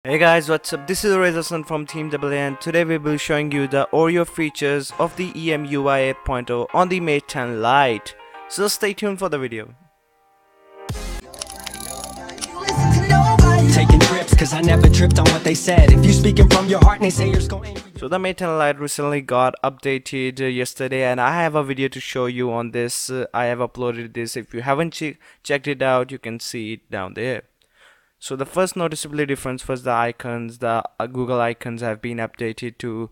Hey guys, what's up? This is Razorson from Team AA and today we will be showing you the Oreo features of the EMUI 8.0 on the Mate 10 Lite. So stay tuned for the video. Taking trips cause I never tripped on what they said. If you speaking from your heart and they say you're going. So the Mate 10 Lite recently got updated yesterday and I have a video to show you on this. I have uploaded this. If you haven't checked it out, you can see it down there. So the first noticeable difference was the icons. The Google icons have been updated to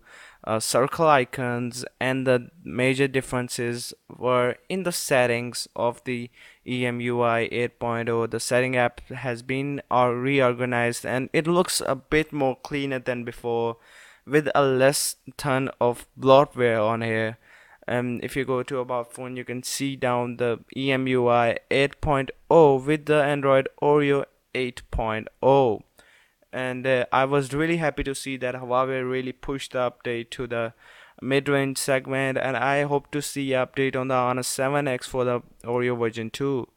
circle icons, and the major differences were in the settings of the EMUI 8.0. The setting app has been reorganized and it looks a bit more cleaner than before, with a less ton of bloatware on here. If you go to about phone, you can see down the EMUI 8.0 with the Android Oreo 8.0, and I was really happy to see that Huawei really pushed the update to the mid-range segment, and I hope to see update on the Honor 7X for the Oreo version 2.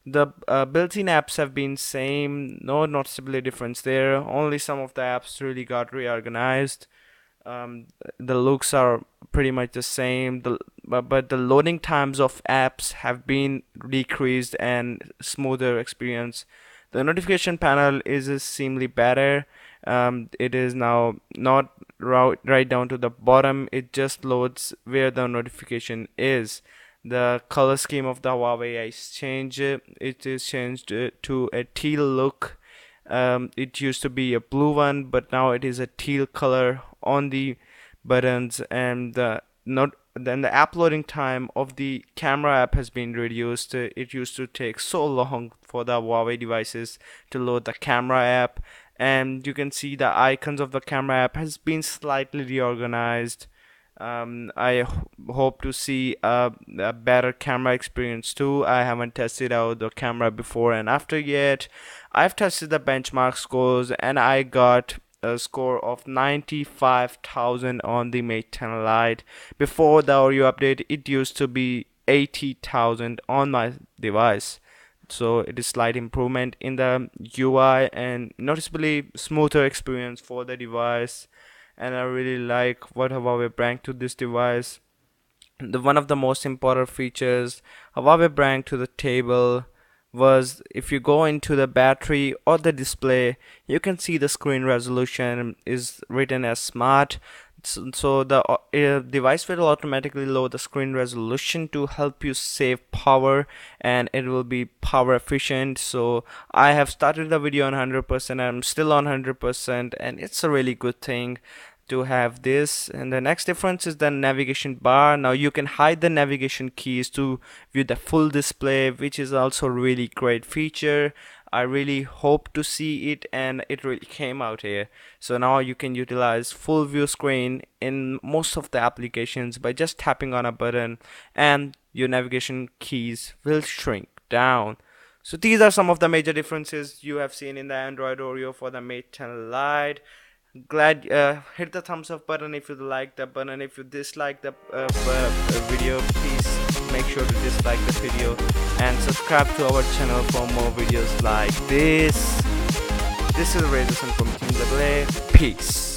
The built-in apps have been same, no noticeable difference there. Only some of the apps really got reorganized. The looks are pretty much the same, but the loading times of apps have been decreased and smoother experience. The notification panel is seemingly better. It is now not right down to the bottom. It just loads where the notification is. The color scheme of the Huawei is changed. It is changed to a teal look. It used to be a blue one, but now it is a teal color on the buttons, and then the app loading time of the camera app has been reduced. It used to take so long for the Huawei devices to load the camera app, and you can see the icons of the camera app has been slightly reorganized. I hope to see a better camera experience too. I haven't tested out the camera before and after yet. I've tested the benchmark scores and I got a score of 95,000 on the Mate 10 Lite. Before the Oreo update, it used to be 80,000 on my device. So it is slight improvement in the UI and noticeably smoother experience for the device. And I really like what Huawei brought to this device. One of the most important features Huawei brought to the table was, if you go into the battery or the display, you can see the screen resolution is written as smart. So the device will automatically lower the screen resolution to help you save power, and it will be power efficient. So I have started the video on 100%. I'm still on 100%, and it's a really good thing to have this. And the next difference is the navigation bar. Now you can hide the navigation keys to view the full display, which is also a really great feature. I really hope to see it, and it really came out here. So now you can utilize full view screen in most of the applications by just tapping on a button, and your navigation keys will shrink down. So these are some of the major differences you have seen in the Android Oreo for the Mate 10 Lite. Glad hit the thumbs up button if you like the button. If you dislike the video, please make sure to dislike the video and subscribe to our channel for more videos like this. This is Razorson from Team AA. Peace.